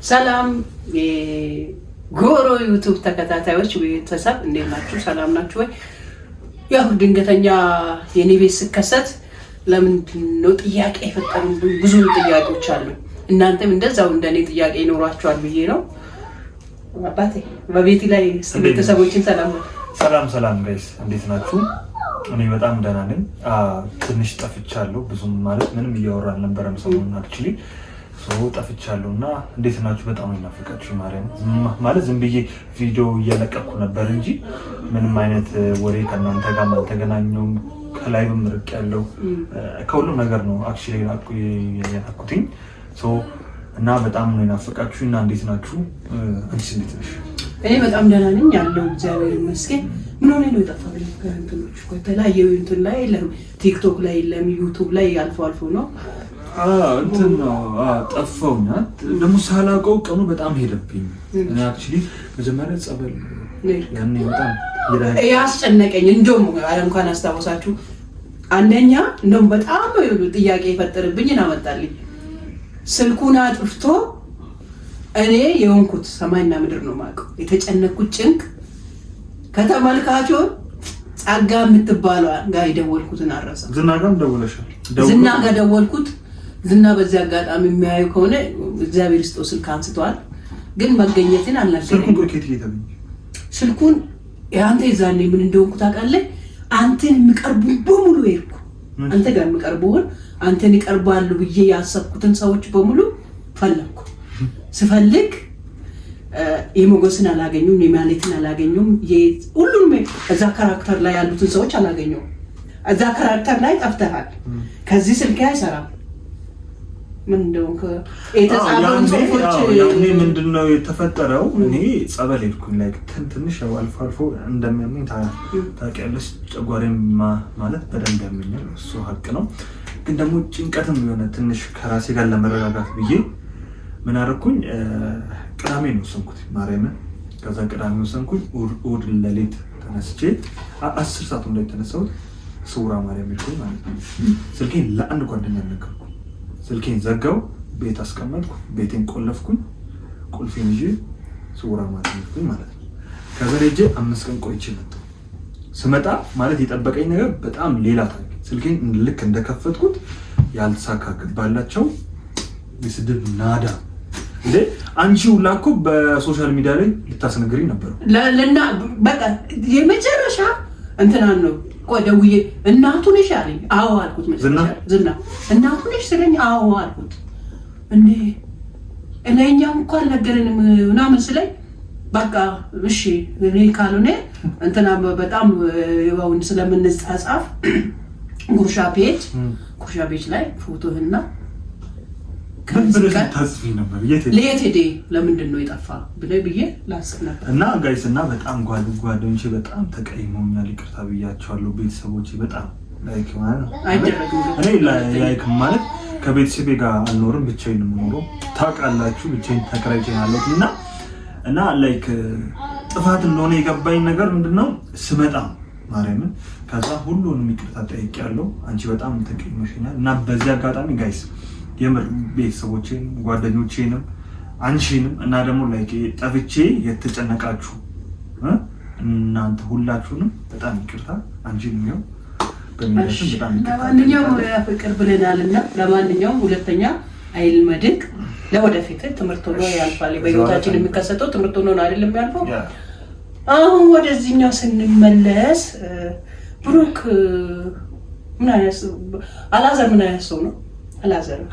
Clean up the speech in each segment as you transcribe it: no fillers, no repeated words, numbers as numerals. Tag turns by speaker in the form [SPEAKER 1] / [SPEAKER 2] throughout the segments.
[SPEAKER 1] ሰላም የጎሮ ዩቲዩብ ተከታታዮች ቤተሰብ እንዴት ናችሁ? ሰላም ናችሁ ወይ? ያው ድንገተኛ የኔ ቤት ስከሰት ለምንድን ነው ጥያቄ የፈጠሩብኝ ብዙ ጥያቄዎች አሉ። እናንተም እንደዛው እንደኔ ጥያቄ ይኖራችኋል ብዬ ነው። አባቴ በቤት ላይ ቤተሰቦችን
[SPEAKER 2] ሰላም ጋይስ እንዴት ናችሁ? እኔ በጣም ደህና ነኝ። ትንሽ ጠፍቻለሁ። ብዙም ማለት ምንም እያወራን አልነበረም ሰሞኑን አክቹሊ ጠፍቻለሁና እንዴት ናችሁ? በጣም እናፍቃችሁ ማለት ዝም ብዬ ቪዲዮ እየለቀኩ ነበር እንጂ ምንም አይነት ወሬ ከእናንተ ጋር አልተገናኘሁም። ከላይቭም ርቅ ያለው ከሁሉም ነገር ነው አክቹሊ ያልኩትኝ እና በጣም ነው እናፍቃችሁ። እና እንዴት ናችሁ? አንቺ እንዴት ነሽ?
[SPEAKER 1] እኔ በጣም ደህና ነኝ ያለው እግዚአብሔር ይመስገን። ምን ሆነ ነው የጠፋብኝ? ከእንትኖች ከተለያየ እንትን ላይ የለም፣ ቲክቶክ ላይ የለም፣ ዩቲዩብ ላይ አልፎ ነው
[SPEAKER 2] እንትን ነው ጠፋውና ደግሞ ሳላውቀው ቀኑ በጣም ሄደብኝ። እና አክቹሊ መጀመሪያ ጸበል ያኔ በጣም
[SPEAKER 1] ያስጨነቀኝ እንደውም እንኳን አስታውሳችሁ አንደኛ እንደውም በጣም ጥያቄ የፈጠረብኝን አመጣልኝ። ስልኩን አጥፍቶ እኔ የሆንኩት ሰማይና ምድር ነው የማውቀው። የተጨነኩት ጭንቅ ከተመልካቾች ጸጋ የምትባለው ጋር የደወልኩትን አረሳ።
[SPEAKER 2] ዝና ጋርም ደወለሻል?
[SPEAKER 1] ዝና ጋር ደወልኩት። ዝና በዚህ አጋጣሚ የሚያዩ ከሆነ እግዚአብሔር ይስጠው ስልክ አንስተዋል፣ ግን መገኘትን አልነገረኝም። ስልኩን አንተ የዛኔ ምን እንደሆንኩ ታውቃለህ? አንተን የሚቀርቡ በሙሉ ሄድኩ። አንተ ጋር የሚቀርቡውን አንተን ይቀርባሉ ብዬ ያሰብኩትን ሰዎች በሙሉ ፈለኩ። ስፈልግ የሞገስን አላገኙም፣ የማለትን አላገኙም፣ ሁሉንም እዛ ካራክተር ላይ ያሉትን ሰዎች አላገኙም። እዛ ካራክተር ላይ ጠፍተሃል፣ ከዚህ ስልክ አይሰራም። ምን እንደሆንክ የተጻፈውን ጽሁፎች
[SPEAKER 2] ያኔ ምንድነው የተፈጠረው? እኔ ጸበል ሄድኩኝ። ላይክ ትንሽ አልፎ እንደሚያመኝ ታውቂያለሽ። ጨጓራዬን ማለት በደንብ ያመኛል፣ እሱ ሀቅ ነው። ግን ደግሞ ጭንቀትም የሆነ ትንሽ ከራሴ ጋር ለመረጋጋት ብዬ ምን አደረኩኝ? ቅዳሜ ነው ወሰንኩት ማርያምን። ከዛ ቅዳሜ ወሰንኩኝ። እሑድ ሌሊት ተነስቼ 10 ሰዓት ላይ ተነሳሁት። ስውራ ማርያም ሄድኩኝ ማለት ነው። ስልኬን ለአንድ ጓደኛ ነገርኩ። ስልኬን ዘጋው፣ ቤት አስቀመጥኩ፣ ቤቴን ቆለፍኩኝ፣ ቁልፌን ይዤ ስውራ ማርያም ሄድኩኝ ማለት ነው። ከዛ ሄጄ 5 ቀን ቆይቼ መጣሁ። ስመጣ ማለት የጠበቀኝ ነገር በጣም ሌላ ታሪክ። ስልኬን ልክ እንደከፈትኩት ያልተሳካ ባላቸው የስድብ ናዳ እንዴ! አንቺ ሁላ እኮ በሶሻል ሚዲያ ላይ ልታስነግሪኝ ነበር
[SPEAKER 1] ለና በቃ የመጨረሻ እንትናን ነው ቆደውዬ እናቱ ነሽ አለኝ። አዎ አልኩት። ዝና እናቱ ነሽ ስለኝ አዎ አልኩት። እንዴ እኛም እኮ አልነገረንም ምናምን ስለኝ በቃ እሺ እኔ ካልሆነ እንትና በጣም የባውን ስለምንጻጻፍ ጉርሻ ፔጅ ላይ ፎቶህና
[SPEAKER 2] ከዚህ ታስፊ ነበር
[SPEAKER 1] ለየት ሄደ ለምንድን ነው የጠፋ ብዬ ላስብ ነበር።
[SPEAKER 2] እና ጋይስ እና በጣም ጓደኞቼ በጣም ተቀይመውኛል። ይቅርታ ብያቸዋለሁ። ቤተሰቦቼ በጣም ላይክ ማለት እኔ ላይክ ማለት ከቤተሰቤ ጋር አልኖርም፣ ብቻዬን ነው የምኖረው። ታውቃላችሁ፣ ብቻዬን ተከራይቼ ያለሁት እና ላይክ ጥፋት እንደሆነ የገባኝ ነገር ምንድነው ስመጣ ማርያምን ከዛ ሁሉንም ይቅርታ ጠይቄያለሁ። አንቺ በጣም ተቀይመሽኛል እና በዚህ አጋጣሚ ጋይስ የምር ቤተሰቦቼን ጓደኞቼንም አንቺንም እና ደግሞ ላይክ ጠፍቼ የተጨነቃችሁ እናንተ ሁላችሁንም በጣም ይቅርታ። አንቺንም ነው በሚያስብ በጣም ይቅርታ።
[SPEAKER 1] ለማንኛውም ፍቅር ብለናልና ለማንኛውም ሁለተኛ አይል መድቅ ለወደፊት ትምህርት ሆኖ ያልፋል። በህይወታችን የሚከሰተው ትምህርት ሆኖ ነው አይደለም ያልፈው። አሁን ወደዚህኛው ስንመለስ ብሩክ ምን አይነት አላዘር ምን አይነት ሰው ነው?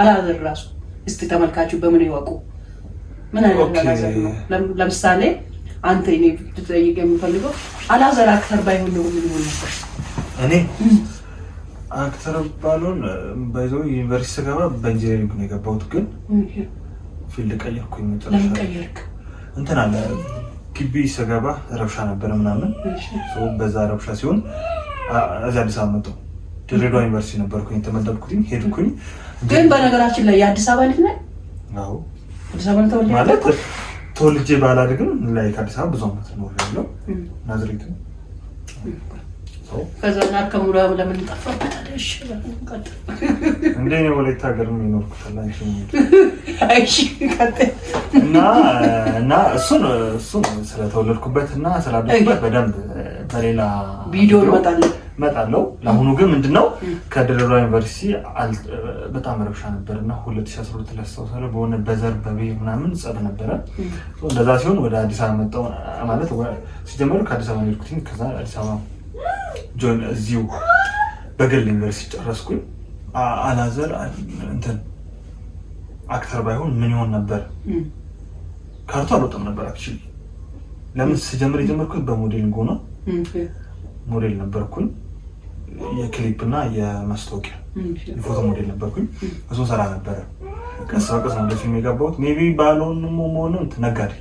[SPEAKER 1] አላዘር ራሱ እስቲ ተመልካቹ በምን ይወቁ ምን አይነት አላዘር ነው? ለምሳሌ አንተ እኔ ትጠይቅ የምፈልገው አላዘር አክተር ባይሆን ነው ምን ሆነ ነበር?
[SPEAKER 2] እኔ አክተር ባልሆን ባይዘው ዩኒቨርሲቲ ስገባ በኢንጂነሪንግ ነው የገባሁት። ግን ፊልድ ቀየርኩኝ። መጨረሻ እንትን አለ ግቢ ስገባ ረብሻ ነበረ ምናምን በዛ ረብሻ ሲሆን እዚህ አዲስ አበባ መጣሁ። ድሬዳዋ ዩኒቨርሲቲ ነበርኩኝ የተመደብኩኝ። ሄድኩኝ።
[SPEAKER 1] ግን በነገራችን ላይ የአዲስ አበባ ልጅ ነኝ።
[SPEAKER 2] አዎ
[SPEAKER 1] አዲስ አበባ ተወልጄ
[SPEAKER 2] ማለት ተወልጄ ባላድግም ላይ ከአዲስ አበባ ብዙ ዓመት ኖሬያለሁ። ናዝሬት ነው።
[SPEAKER 1] ከዛ ናርከሙራ ለምን ጠፋበት አይደል?
[SPEAKER 2] እንዴ ነው ወለታ ሀገር ነው የኖርኩት።
[SPEAKER 1] እሺ
[SPEAKER 2] እና እሱን ስለተወለድኩበት እና ስላደኩበት በደንብ በሌላ
[SPEAKER 1] ቪዲዮ
[SPEAKER 2] እመጣለሁ። ለአሁኑ ግን ምንድነው ከድሬዳዋ ዩኒቨርሲቲ በጣም ረብሻ ነበር እና 2012 ላይ አስታውሳለሁ በሆነ በዘር በብሔር ምናምን ጸብ ነበረ። እንደዛ ሲሆን ወደ አዲስ አበባ መጣሁ። ማለት ሲጀመሩ ከአዲስ አበባ ሄድኩኝ። ከዛ አዲስ አበባ ጆን እዚሁ በግል ዩኒቨርሲቲ ጨረስኩኝ። አላዘር እንትን አክተር ባይሆን ምን ይሆን ነበር? ካርቱ አልወጣም ነበር አክቹሊ። ለምን ሲጀምር የጀመርኩት በሞዴሊንግ ሆኖ ሞዴል ነበርኩኝ። የክሊፕ እና የማስታወቂያ የፎቶ ሞዴል ነበርኩኝ። እሱን ሰራ ነበረ። ቀስ በቀስ ነው ለፊልም የገባሁት። ሜቢ ባሎን ሞሞን ነጋዴ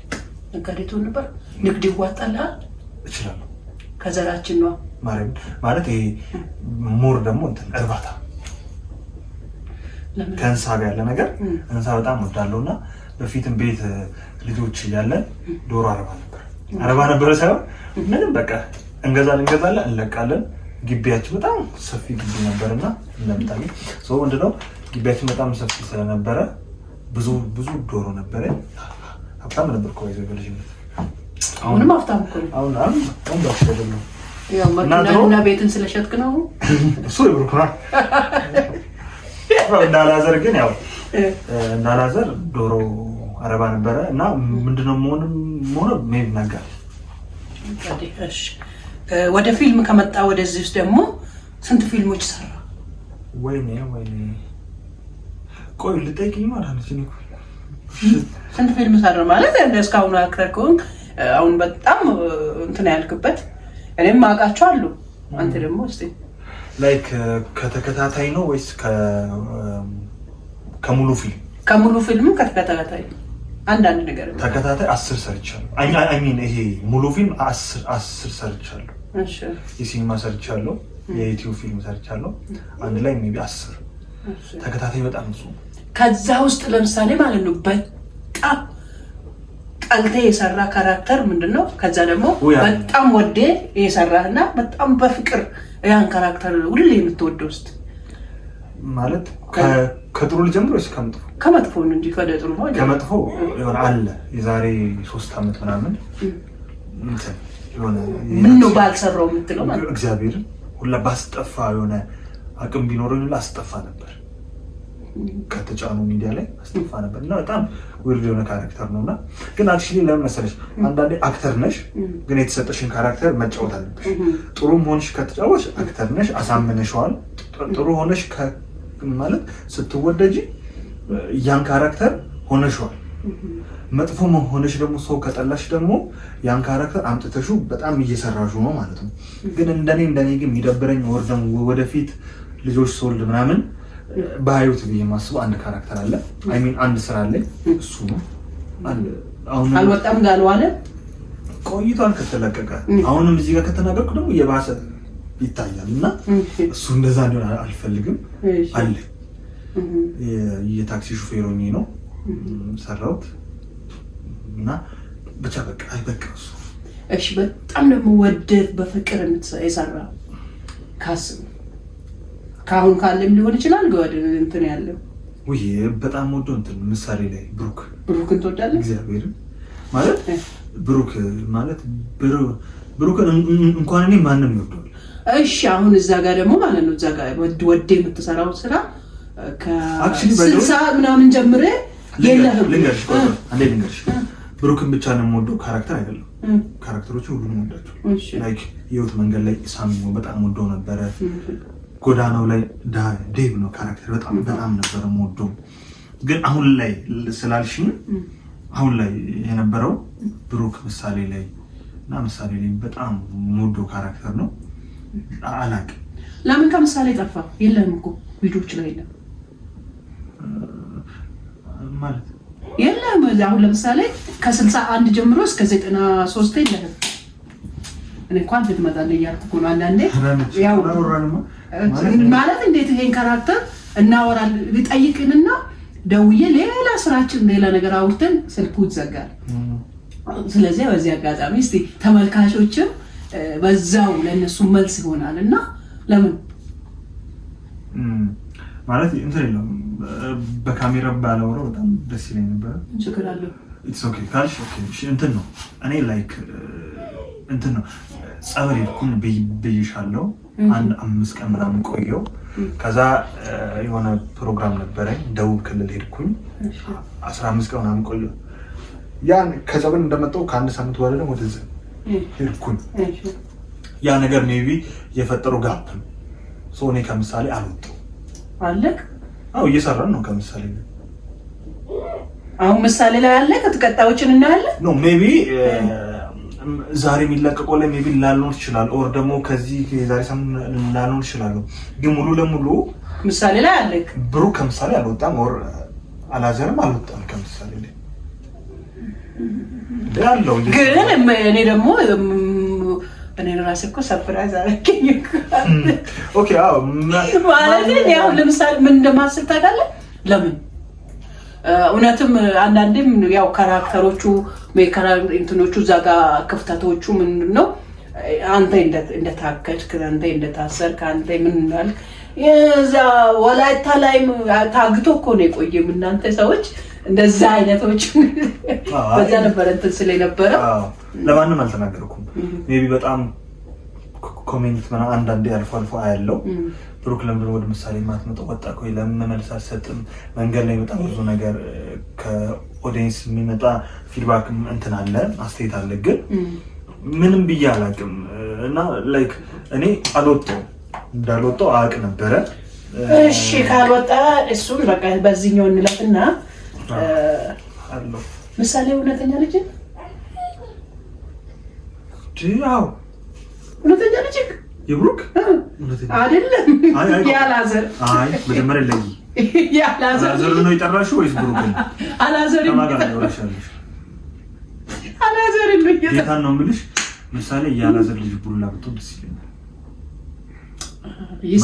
[SPEAKER 1] ትሆን ነበር። ንግድ ይዋጣልሃል?
[SPEAKER 2] እችላለሁ።
[SPEAKER 1] ከዘራችን ነው
[SPEAKER 2] ማለት ይሄ ሞር ደግሞ እንትን እርባታ ከእንስሳ ጋር ያለ ነገር እንስሳ በጣም ወዳለሁ እና በፊትም ቤት ልጆች እያለን ዶሮ አረባ ነበር ሳይሆን ምንም በቃ እንገዛለን እንለቃለን። ግቢያችን በጣም ሰፊ ግቢ ነበርና እንደምታውቂ ሰው ምንድነው ግቢያችን በጣም ሰፊ ስለነበረ ብዙ ዶሮ ነበረ። ሀብታም ነበርኩ ወይዘ በልጅነት።
[SPEAKER 1] አሁንም ሀብታም እኮ ነው።
[SPEAKER 2] አሁን ባሽደለ ነው
[SPEAKER 1] ያው መኪናና ቤትን ስለሸጥክ ነው
[SPEAKER 2] እሱ ይብርኩና እንዳላዘር ግን ያው እንዳላዘር ዶሮ አረባ ነበረ እና ምንድነው ሞነ ሜብ ነገር
[SPEAKER 1] እሺ። ወደ ፊልም ከመጣ ወደዚህ ውስጥ ደግሞ ስንት ፊልሞች ሰራ?
[SPEAKER 2] ወይኔ ቆይ ልጠይቅኝ ማለት ነው።
[SPEAKER 1] ስንት ፊልም ሰራ ማለት እስካሁን አክተር ከሆንክ አሁን በጣም እንትን ያልክበት እኔም አውቃቸው አሉ። አንተ ደግሞ እስቲ
[SPEAKER 2] ላይክ ከተከታታይ ነው ወይስ ከሙሉ ፊልም?
[SPEAKER 1] ከሙሉ ፊልም ከተከታታይ አንዳንድ ነገር
[SPEAKER 2] ተከታታይ 10 ሰርቻለሁ። አይ ሚን ይሄ ሙሉ ፊልም 10 ሰርቻለሁ።
[SPEAKER 1] እሺ
[SPEAKER 2] የሲኒማ ሰርቻለሁ፣ የዩቲዩብ ፊልም ሰርቻለሁ። አንድ ላይ ሜቢ 10 ተከታታይ በጣም ብዙ።
[SPEAKER 1] ከዛ ውስጥ ለምሳሌ ማለት ነው በጣም ቀልቴ የሰራ ካራክተር ምንድነው? ከዛ ደግሞ በጣም ወዴ የሰራህና በጣም በፍቅር ያን ካራክተር ሁሌ የምትወደው ውስጥ ማለት ከጥሩ ልጀምር ወይስ ከመጥፎ? ከመጥፎ ነው እንጂ ከጥሩ ነው።
[SPEAKER 2] ከመጥፎ የሆነ አለ የዛሬ 3 አመት ምናምን እንትን የሆነ
[SPEAKER 1] ምን ነው ባልሰራው የምትለው ማለት
[SPEAKER 2] እግዚአብሔር ሁላ ባስጠፋ የሆነ አቅም ቢኖረኝ ሁላ አስጠፋ ነበር። ከተጫኑ ሚዲያ ላይ አስጠፋ ነበር እና በጣም ወርድ የሆነ ካራክተር ነውና ግን አክቹሊ ለምን መሰለሽ አንዳንዴ አክተር ነሽ ግን የተሰጠሽን ካራክተር መጫወት አለብሽ። ጥሩም ሆነሽ ከተጫወትሽ አክተር ነሽ፣ አሳምነሽዋል። ጥሩ ሆነሽ ማለት ስትወደጂ ያን ካራክተር ሆነሽዋል። መጥፎ ሆነሽ ደግሞ ሰው ከጠላሽ ደግሞ ያን ካራክተር አምጥተሽው በጣም እየሰራሽው ነው ማለት ነው። ግን እንደኔ ግን የሚደብረኝ ወርደም ወደፊት ልጆች ሶልድ ምናምን ባዩት ብዬ ማስበው አንድ ካራክተር አለ። አይ ሚን አንድ ስራ አለ። እሱ ነው አሁን
[SPEAKER 1] አልወጣም ጋር ዋለ
[SPEAKER 2] ቆይቷል ከተለቀቀ። አሁንም እዚህ ጋር ከተናገርኩ ደግሞ የባሰ ይታያል እና እሱ እንደዛ እንዲሆን አልፈልግም። አለ የታክሲ ሹፌር ሆኜ ነው ሰራሁት እና ብቻ በቃ አይበቃ እሱ።
[SPEAKER 1] እሺ በጣም ደግሞ ወደድ በፍቅር የሰራው ካስብ ካሁን ካለም ሊሆን ይችላል ጋር እንትን ያለው
[SPEAKER 2] ወይ በጣም ወዶ እንትን ምሳሌ ላይ ብሩክን
[SPEAKER 1] ትወዳለህ?
[SPEAKER 2] እግዚአብሔር ማለት ብሩክ ማለት ብሩክ እንኳን እኔ ማንንም ይወዳል።
[SPEAKER 1] እሺ አሁን እዛ ጋር ደግሞ ማለት ነው እዛ ጋር ወደ የምትሰራው ስራ ከ60 ምናምን ጀምሬ የለህም።
[SPEAKER 2] ልንገርሽ ብሩክን ብቻ ነው የምወደው ካራክተር አይደለም። ካራክተሮቹ ሁሉንም ወዳቸው። ላይክ ህይወት መንገድ ላይ ሳሚሞ በጣም ወደው ነበረ። ጎዳናው ላይ ዴቭ ነው ካራክተር በጣም ነበር የምወደው። ግን አሁን ላይ ስላልሽኝ አሁን ላይ የነበረው ብሩክ ምሳሌ ላይ እና ምሳሌ ላይ በጣም የምወደው ካራክተር ነው። አላውቅም
[SPEAKER 1] ለምን ከምሳሌ ጠፋ? የለም እኮ ቪዲዮዎች ላይ የለም
[SPEAKER 2] ማለት
[SPEAKER 1] የለም። አሁን ለምሳሌ ከ61 ጀምሮ እስከ 93 የለም። እኔ እንኳን ትመጣለህ እያልኩ እኮ ነው። አንዳንዴ ያው ማለት እንዴት ይሄን ካራክተር እናወራለን ሊጠይቅንና ደውዬ ሌላ ስራችን ሌላ ነገር አውርተን ስልኩ ይዘጋል። ስለዚህ በዚህ አጋጣሚ እስቲ ተመልካቾችም በዛው ለነሱ መልስ ይሆናልና ለምን
[SPEAKER 2] ማለት እንትን የለውም በካሜራ ባላወራው በጣም ደስ ይለኝ ነበር።
[SPEAKER 1] ችግር አለው
[SPEAKER 2] ኢትስ ኦኬ ካልሽ ኦኬ እሺ እንትን ነው እኔ ላይክ እንትን ነው ጸበል ሄድኩኝ ብይሻለሁ አንድ 5 ቀን ምናምን ቆየው ከዛ የሆነ ፕሮግራም ነበረኝ ደቡብ ክልል ሄድኩኝ 15 ቀን ምናምን ቆየው ያን ከጸበል እንደመጣው ከአንድ ሳምንት በኋላ ደግሞ ወደዚህ ሄድኩኝ ያ ነገር ሜቢ የፈጠረው ጋፕ ነው ሶ እኔ ከምሳሌ አልወጣው አለክ አው እየሰራን ነው ከምሳሌ
[SPEAKER 1] አሁን ምሳሌ ላይ አለ ከተቀጣዮችን እናያለን
[SPEAKER 2] ኖ ሜቢ ዛሬ የሚለቀቀው ላይ ሜቢ ላልኖር ይችላል ኦር ደግሞ ከዚህ ዛሬ ሳምንት ላልኖር ይችላል ግን ሙሉ ለሙሉ
[SPEAKER 1] ምሳሌ ላይ አለክ
[SPEAKER 2] ብሩክ ከምሳሌ አልወጣም ኦር አላዘርም አልወጣም ከምሳሌ ላይ ያለው
[SPEAKER 1] ግን እኔ ደግሞ እኔ ራሴ እኮ ሰርፕራይዝ አደረገኝ
[SPEAKER 2] ኦኬ አዎ
[SPEAKER 1] ማለት ነው ያው ለምሳሌ ምን እንደማስብ ታውቃለህ ለምን እውነትም አንዳንዴም ያው ካራክተሮቹ እንትኖቹ እዛ ጋር ክፍተቶቹ ምንድነው አንተ እንደታከድክ አንተ እንደታሰርክ አንተ ምን እንዳልክ የዛ ወላይታ ላይ ታግቶ እኮ ነው የቆየም እናንተ ሰዎች እንደዛ አይነቶች በዛ ነበር እንትን ስለነበረ
[SPEAKER 2] ለማንም አልተናገርኩም ሜቢ በጣም ኮሜንት ማና አንዳንዴ አልፎ አያለው ብሩክ ለምን ወደ ምሳሌ ማትመጣው ወጣ ቆይ ለምን መልስ አልሰጥም መንገድ ላይ በጣም ብዙ ነገር ከኦዲየንስ የሚመጣ ፊድባክ እንትን አለ አስተያየት አለ ግን ምንም ብዬ አላውቅም እና ላይክ እኔ አልወጣው እንዳልወጣው አውቅ ነበረ
[SPEAKER 1] እሺ ካልወጣ እሱን በቃ በዚህኛው እንለፍና
[SPEAKER 2] አሎ
[SPEAKER 1] ምሳሌ እውነተኛ ልጅ
[SPEAKER 2] ዲያው እውነተኛ ልጅ ይብሩክ
[SPEAKER 1] አይደለም ያላዘር
[SPEAKER 2] መጀመሪያ ላይ ያላዘር ነው ይጠራሽ ወይስ ብሩክ
[SPEAKER 1] አላዘር አላዘር ነው
[SPEAKER 2] ጌታን ነው የምልሽ ምሳሌ ያላዘር ልጅ ቡላ ብትወድ ደስ ይለኛል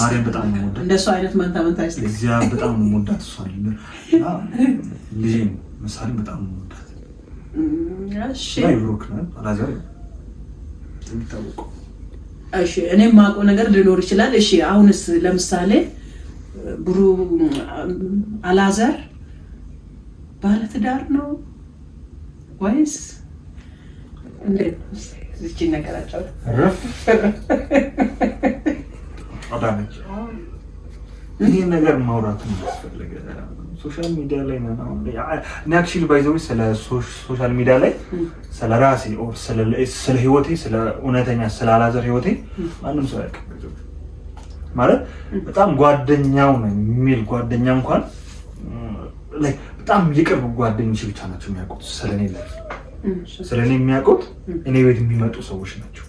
[SPEAKER 2] ማርያም በጣም ነው የምወዳት
[SPEAKER 1] እንደሱ አይነት መንታ አይስት
[SPEAKER 2] እግዚአብሔር በጣም ነው የምወዳት እሷ ልጅ ምሳሌ በጣም ነው የምወዳት
[SPEAKER 1] እሺ
[SPEAKER 2] ብሩክ ነው አላዘር የሚታወቀው
[SPEAKER 1] እሺ እኔም ማቆ ነገር ሊኖር ይችላል እሺ አሁንስ ለምሳሌ ብሩ አላዘር ባለ ትዳር ነው ወይስ እንዴ እቺ ነገራቸው
[SPEAKER 2] አዳነች ይሄ ነገር ማውራት ነው ያስፈልገ ሶሻል ሚዲያ ላይ ነው እኔ አክቹሊ ባይዘው ስለ ሶሻል ሚዲያ ላይ ስለ ራሴ ኦር ስለ ህይወቴ ስለ እውነተኛ ስለ አላዘር ህይወቴ ማንም ሰው ያውቅ ማለት በጣም ጓደኛው ነው የሚል ጓደኛ እንኳን ላይክ በጣም ይቅርብ ጓደኞች ብቻ ናቸው የሚያውቁት ስለኔ የሚያውቁት እኔ ቤት የሚመጡ ሰዎች ናቸው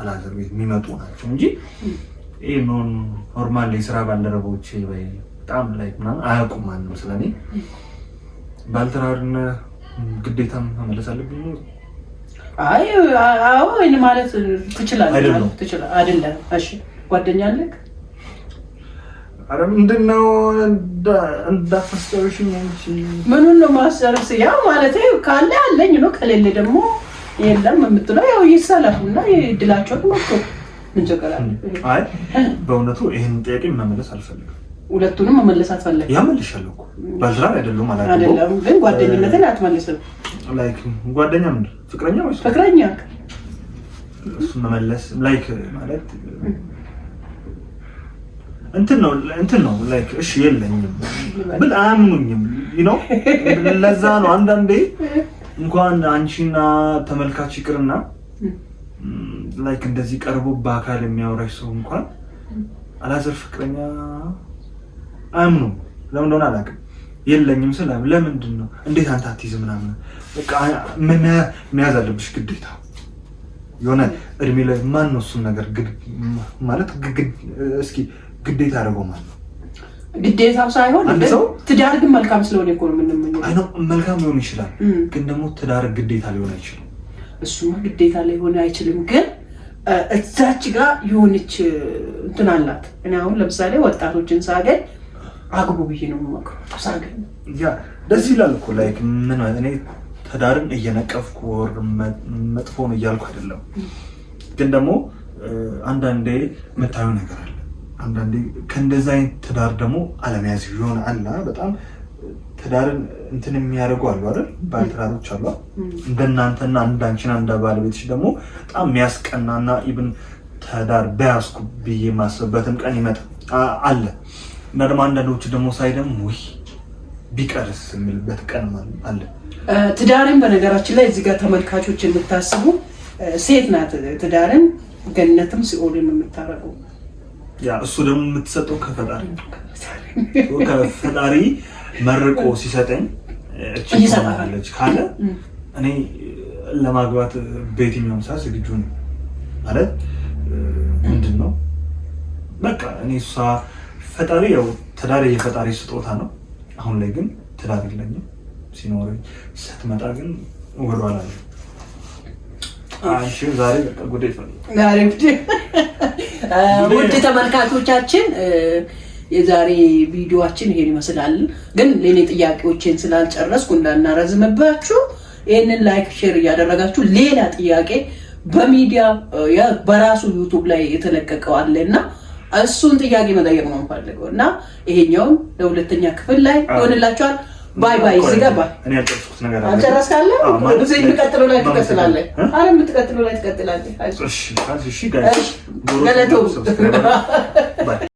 [SPEAKER 2] አላዘር ቤት የሚመጡ ናቸው እንጂ ይሄ ኖርማል የስራ ባልደረቦቼ ወይ በጣም ላይክ ምናምን አያውቁም ማንም ስለኔ ባልተራርነ ግዴታም መመለስ አለብኝ
[SPEAKER 1] አይ አዎ እኔ ማለት ትችላለህ አይደለም እሺ ጓደኛ አለክ
[SPEAKER 2] አረ ምንድነው እንዳፈስተውሽ እንጂ
[SPEAKER 1] ምኑን ነው ማሰረስ ያው ማለት ካለ አለኝ ነው ከሌለ ደግሞ የለም የምትለው ያው ይሰላፉና ይድላቸው ነው ምን ቸገራል
[SPEAKER 2] አይ በእውነቱ ይሄን ጥያቄ መመለስ አልፈልግም
[SPEAKER 1] ሁለቱንም መመለስ አትፈልግ
[SPEAKER 2] ያመልሻለሁ እኮ ባልትራር አይደለም ማለት ነው
[SPEAKER 1] አይደለም ግን ጓደኝነትን አትመልስም
[SPEAKER 2] ላይክ ጓደኛ ምን ፍቅረኛ ወይስ
[SPEAKER 1] ፍቅረኛ
[SPEAKER 2] እሱ መመለስ ላይክ ማለት እንትን ነው ላይክ እሺ የለኝም ብል አያምኑኝም you know ለዛ ነው አንዳንዴ እንኳን አንቺና ተመልካች ይቅርና ላይክ እንደዚህ ቀርቦ በአካል የሚያወራሽ ሰው እንኳን አላዘር ፍቅረኛ አምኑ ለምን እንደሆነ አላውቅም የለኝም ሰላም ለምንድን ነው እንዴት አንተ አትይዝ ምናምን በቃ መያዝ አለብሽ ግዴታ የሆነ እድሜ ላይ ማን ነው እሱን ነገር ማለት እስኪ ግዴታ አደረገው ማለት ነው
[SPEAKER 1] ግዴታው ሳይሆን ትዳር ግን መልካም ስለሆነ እኮ ነው የምንመኘው
[SPEAKER 2] አይ ነው መልካም ሊሆን ይችላል ግን ደግሞ ትዳር ግዴታ ሊሆን አይችልም
[SPEAKER 1] እሱማ ግዴታ ሊሆን አይችልም ግን እዛች ጋር የሆነች እንትን አላት እኔ አሁን ለምሳሌ ወጣቶችን ሳገኝ አግቡ ብዬ ነው የምመክረው ሳገኝ
[SPEAKER 2] ያ ደስ ይላል እኮ ላይክ ምን እኔ ትዳርን እየነቀፍኩ ወር መጥፎ ነው እያልኩ አይደለም ግን ደግሞ አንዳንዴ መታዩ ነገር አለ አንዳንዴ ከእንደዛ አይነት ትዳር ደግሞ አለመያዝ ይሆን አላ በጣም ትዳርን እንትን የሚያደርጉ አሉ አይደል? ባልትራሮች አሉ እንደናንተና እንዳንቺና እንደ ባለቤትሽ ደግሞ በጣም የሚያስቀናና ኢቭን ትዳር በያዝኩ ብዬ ማሰበትም ቀን ይመጣ አለ እና ደግሞ አንዳንዶቹ ደግሞ ሳይ ደግሞ ወይ ቢቀርስ የሚልበት ቀን አለ።
[SPEAKER 1] ትዳርን በነገራችን ላይ እዚህ ጋር ተመልካቾች የምታስቡ ሴት ናት ትዳርን ገነትም ሲኦልም የምታረገው
[SPEAKER 2] ያ እሱ ደግሞ የምትሰጠው ከፈጣሪ ከፈጣሪ መርቆ ሲሰጠኝ እቺ ካለ እኔ ለማግባት በየትኛውም ሰዓት ዝግጁ ነኝ ማለት ምንድነው በቃ እኔ እሷ ፈጣሪ ያው ትዳር የፈጣሪ ስጦታ ነው። አሁን ላይ ግን ትዳር የለኝም። ሲኖረኝ ስትመጣ ግን ወደኋላ ነው። ዛሬ በቃ ጉዳይ
[SPEAKER 1] ውድ ተመልካቾቻችን የዛሬ ቪዲዮአችን ይሄን ይመስላል። ግን ለኔ ጥያቄዎችን ስላልጨረስኩ እንዳናረዝምባችሁ ይሄንን ላይክ ሼር እያደረጋችሁ ሌላ ጥያቄ በሚዲያ በራሱ ዩቲዩብ ላይ የተለቀቀው አለና እሱን ጥያቄ መጠየቅ ነው የምፈልገው እና ይሄኛውን ለሁለተኛ ክፍል ላይ ይሆንላችኋል። ባይ ባይ። ዝጋባ
[SPEAKER 2] እኔ አጨረስኩት ነገር አለ።
[SPEAKER 1] አጨረስካለህ? ወደዚህ የምትቀጥለው ላይ ትቀጥላለህ። አረ የምትቀጥለው ላይ ትቀጥላለህ።
[SPEAKER 2] እሺ ጋይስ ገለቶ